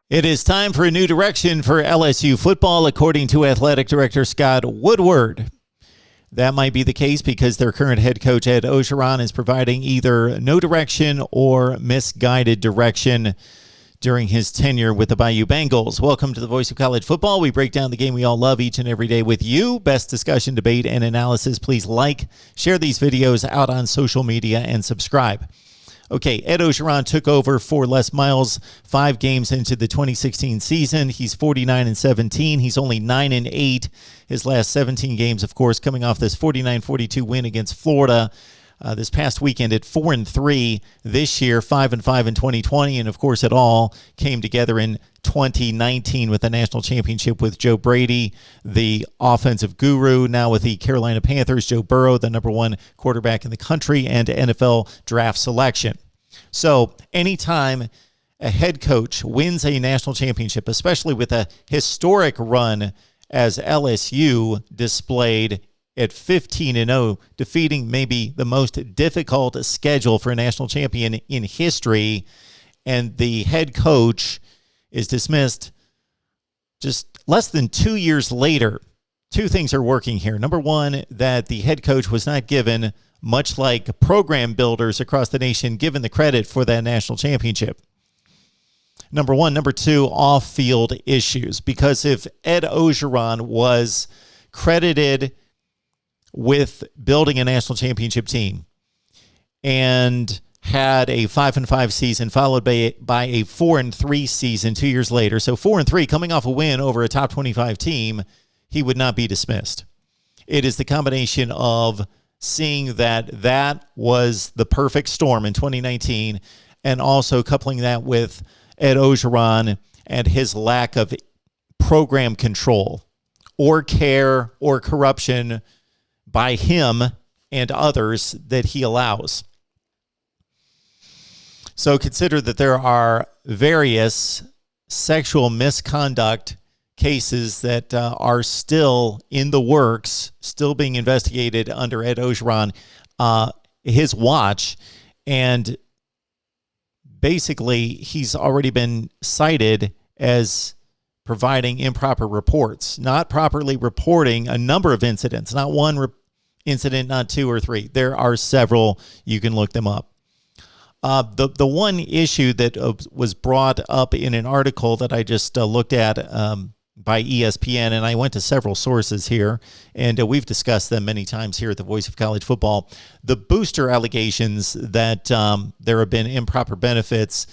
It is time for a new direction for LSU football, according to Athletic Director Scott Woodward. That might be the case because their current head coach, Ed Orgeron, is providing either no direction or misguided direction during his tenure with the Bayou Bengals. Welcome to the Voice of College Football. We break down the game we all love each and every day with you. Best discussion, debate, and analysis. Please like, share these videos out on social media, and subscribe. Okay, Ed Orgeron took over for Les Miles 5 games into the 2016 season. He's 49-17. He's only 9-8. His last 17 games, of course, coming off this 49-42 win against Florida this past weekend at 4-3. This year, 5-5 in 2020. And, of course, it all came together in 2019 with the national championship with Joe Brady, the offensive guru, now with the Carolina Panthers, Joe Burrow, the #1 quarterback in the country, and NFL draft selection. So anytime a head coach wins a national championship, especially with a historic run as LSU displayed at 15-0, defeating maybe the most difficult schedule for a national champion in history, and the head coach is dismissed just less than 2 years later, two things are working here. Number one, that the head coach was not given, much like program builders across the nation, given the credit for that national championship. Number one. Number two, off-field issues. Because if Ed Orgeron was credited with building a national championship team and had a 5-5 season followed by a 4-3 season 2 years later, so 4-3 coming off a win over a top 25 team, he would not be dismissed. It is the combination of seeing that was the perfect storm in 2019 and also coupling that with Ed Orgeron and his lack of program control or care or corruption by him and others that he allows. So consider that there are various sexual misconduct cases that are still in the works, still being investigated under Ed Orgeron, his watch. And basically, he's already been cited as providing improper reports, not properly reporting a number of incidents, not one incident, not 2 or 3. There are several. You can look them up. The one issue that was brought up in an article that I just looked at by ESPN, and I went to several sources here, and we've discussed them many times here at the Voice of College Football, the booster allegations that there have been improper benefits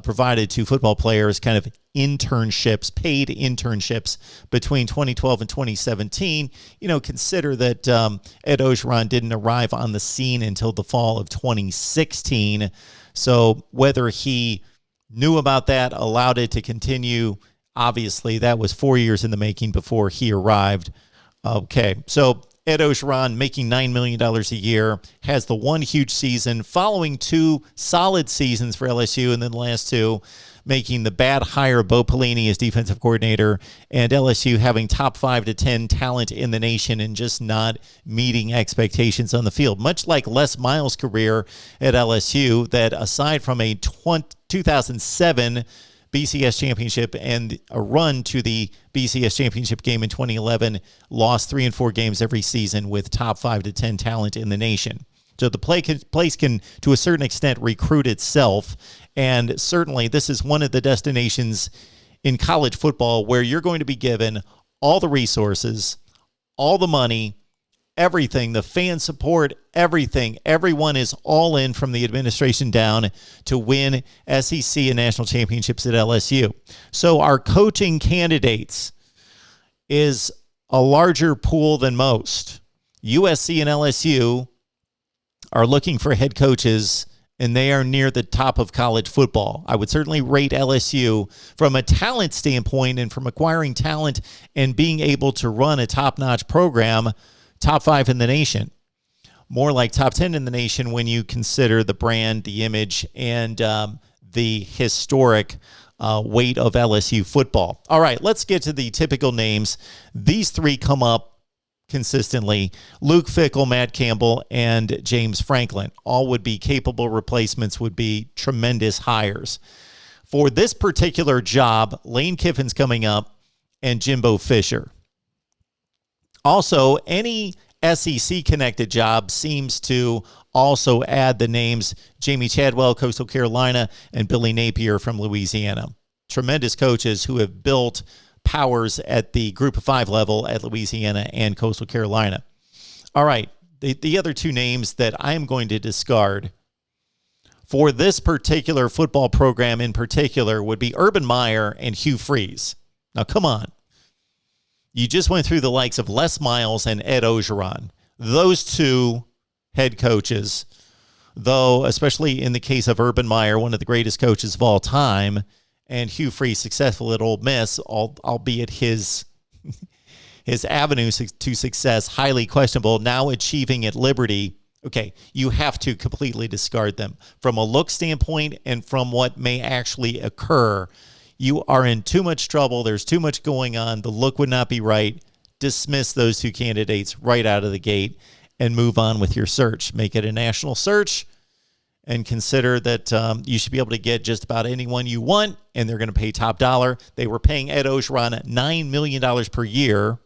provided to football players, kind of internships, paid internships between 2012 and 2017. Consider that Ed Orgeron didn't arrive on the scene until the fall of 2016. So whether he knew about that, allowed it to continue, obviously that was 4 years in the making before he arrived. Okay, so Ed Orgeron making $9 million a year, has the one huge season following 2 solid seasons for LSU, and then the last 2 making the bad hire of Bo Pelini as defensive coordinator, and LSU having top 5 to 10 talent in the nation and just not meeting expectations on the field. Much like Les Miles' career at LSU, that aside from a 2007 BCS championship and a run to the BCS championship game in 2011, lost 3 and 4 games every season with top 5 to 10 talent in the nation. So the place can, to a certain extent, recruit itself. And certainly this is one of the destinations in college football where you're going to be given all the resources, all the money, everything, the fan support, everything. Everyone is all in from the administration down to win SEC and national championships at LSU. So our coaching candidates is a larger pool than most. USC and LSU are looking for head coaches, and they are near the top of college football. I would certainly rate LSU from a talent standpoint and from acquiring talent and being able to run a top-notch program, top 5 in the nation. More like top 10 in the nation when you consider the brand, the image, and the historic weight of LSU football. All right, let's get to the typical names. These 3 come up consistently. Luke Fickell, Matt Campbell, and James Franklin all would be capable replacements, would be tremendous hires. For this particular job, Lane Kiffin's coming up and Jimbo Fisher. Also, any SEC connected job seems to also add the names Jamie Chadwell, Coastal Carolina, and Billy Napier from Louisiana. Tremendous coaches who have built powers at the Group of Five level at Louisiana and Coastal Carolina. All right, the other two names that I'm going to discard for this particular football program in particular would be Urban Meyer and Hugh Freeze. Now, come on. You just went through the likes of Les Miles and Ed Ogeron. Those two head coaches, though, especially in the case of Urban Meyer, one of the greatest coaches of all time, and Hugh Freeze, successful at Ole Miss, albeit his avenue to success highly questionable, now achieving at Liberty. Okay, you have to completely discard them. From a look standpoint and from what may actually occur, you are in too much trouble. There's too much going on. The look would not be right. Dismiss those two candidates right out of the gate and move on with your search. Make it a national search and consider that you should be able to get just about anyone you want, and they're going to pay top dollar. They were paying Ed Ogeron $9 million per year,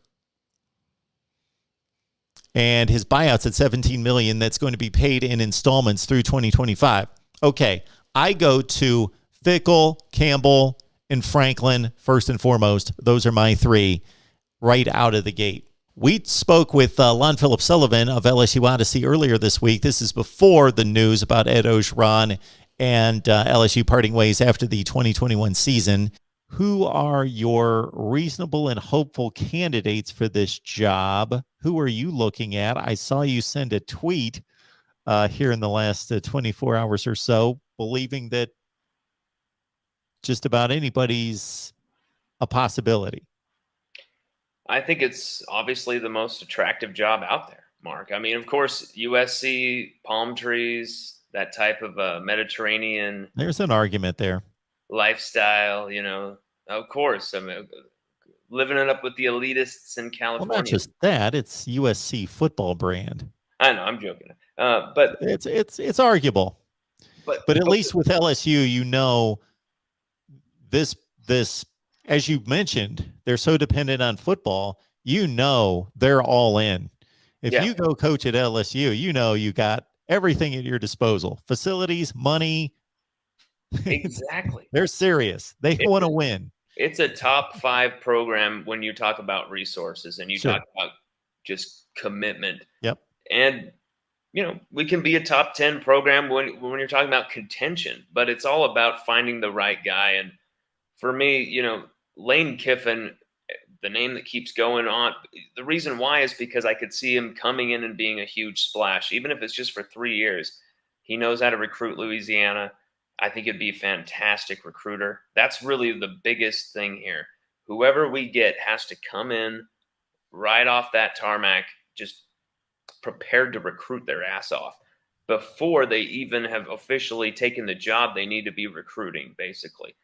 and his buyout's at $17 million. That's going to be paid in installments through 2025. Okay, I go to Fickell, Campbell, and Franklin first and foremost. Those are my three right out of the gate. We spoke with Lon Philip Sullivan of LSU Odyssey earlier this week. This is before the news about Ed Ogeron and LSU parting ways after the 2021 season. Who are your reasonable and hopeful candidates for this job? Who are you looking at? I saw you send a tweet here in the last 24 hours or so, believing that just about anybody's a possibility. I think it's obviously the most attractive job out there, Mark. I mean, of course, USC, palm trees, that type of Mediterranean. There's an argument there. Lifestyle, of course. I mean, living it up with the elitists in California. Well, not just that; it's USC football brand. I know, I'm joking, but it's arguable. But at least with LSU, this, as you mentioned, they're so dependent on football. They're all in. If you go coach at LSU, you got everything at your disposal: facilities, money. Exactly. They're serious. They want to win. It's a top 5 program when you talk about resources and you talk about just commitment. Yep. And, we can be a top 10 program when you're talking about contention, but it's all about finding the right guy. And for me, Lane Kiffin, the name that keeps going on, the reason why is because I could see him coming in and being a huge splash, even if it's just for 3 years. He knows how to recruit Louisiana. I think it'd be a fantastic recruiter. That's really the biggest thing here. Whoever we get has to come in right off that tarmac, just prepared to recruit their ass off before they even have officially taken the job they need to be recruiting, basically.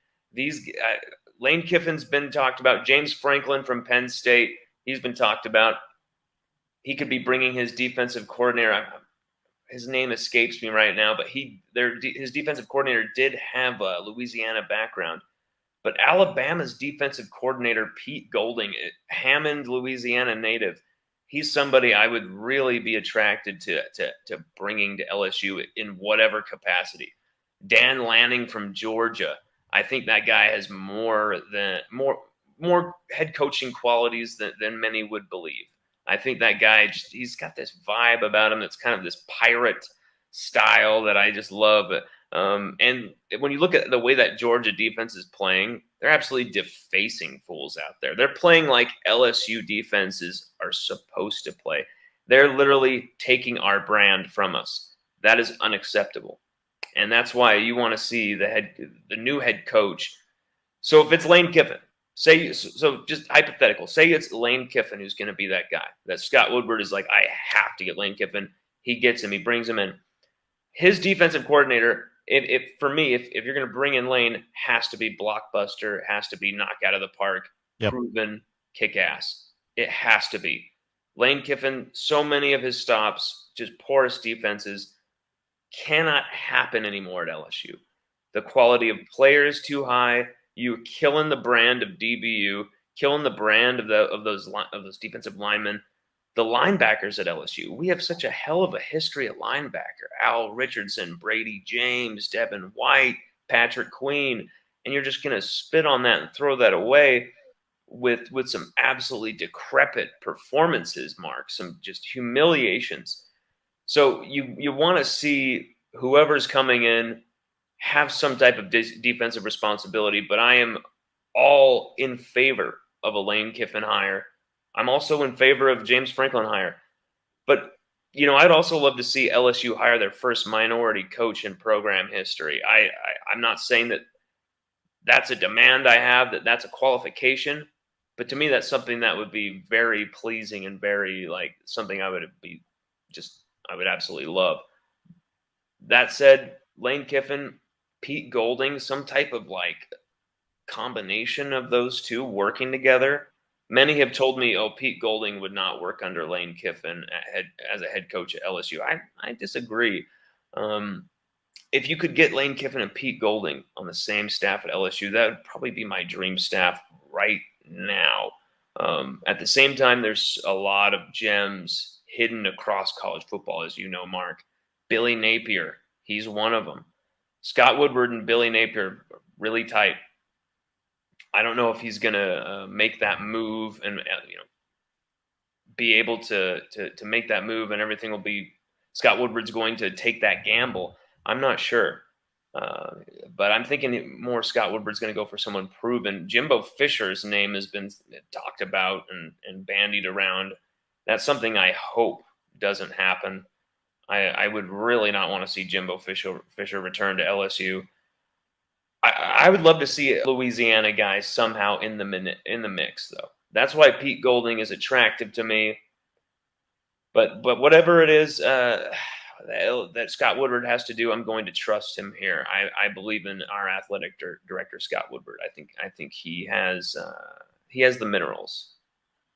Lane Kiffin's been talked about. James Franklin from Penn State, he's been talked about. He could be bringing his defensive coordinator. His name escapes me right now, but his defensive coordinator did have a Louisiana background. But Alabama's defensive coordinator, Pete Golding, Hammond, Louisiana native, he's somebody I would really be attracted to bringing to LSU in whatever capacity. Dan Lanning from Georgia, I think that guy has more head coaching qualities than many would believe. I think that guy, he's got this vibe about him that's kind of this pirate style that I just love. And when you look at the way that Georgia defense is playing, they're absolutely defacing fools out there. They're playing like LSU defenses are supposed to play. They're literally taking our brand from us. That is unacceptable. And that's why you want to see the new head coach. So if it's Lane Kiffin, so just hypothetical, say it's Lane Kiffin who's going to be that guy. That Scott Woodward is like, I have to get Lane Kiffin. He gets him. He brings him in. His defensive coordinator, for me, if you're going to bring in Lane, has to be blockbuster, has to be knock out of the park, proven, kick ass. It has to be. Lane Kiffin, so many of his stops, just porous defenses, cannot happen anymore at LSU. The quality of players too high. You're killing the brand of DBU, killing the brand of those defensive linemen. The linebackers at LSU, we have such a hell of a history at linebacker. Al Richardson, Brady James, Devin White, Patrick Queen, and you're just going to spit on that and throw that away with some absolutely decrepit performances, Mark, some just humiliations. So you want to see whoever's coming in have some type of defensive responsibility, but I am all in favor of a Lane Kiffin hire. I'm also in favor of James Franklin hire. But, I'd also love to see LSU hire their first minority coach in program history. I'm not saying that that's a demand I have, that's a qualification. But to me, that's something that would be very pleasing and very something I would absolutely love. That said, Lane Kiffin, Pete Golding, some type of combination of those two working together. Many have told me, Pete Golding would not work under Lane Kiffin as a head coach at LSU. I disagree. If you could get Lane Kiffin and Pete Golding on the same staff at LSU, that would probably be my dream staff right now. At the same time, there's a lot of gems hidden across college football, as you know, Mark. Billy Napier, he's one of them. Scott Woodward and Billy Napier are really tight. I don't know if he's going to make that move and be able to make that move, and everything will be Scott Woodward's going to take that gamble. I'm not sure. But I'm thinking more Scott Woodward's going to go for someone proven. Jimbo Fisher's name has been talked about and bandied around. That's something I hope doesn't happen. I would really not want to see Jimbo Fisher return to LSU. I would love to see a Louisiana guy somehow in the mix, though. That's why Pete Golding is attractive to me. But whatever it is that Scott Woodward has to do, I'm going to trust him here. I believe in our athletic director, Scott Woodward. I think he has the minerals.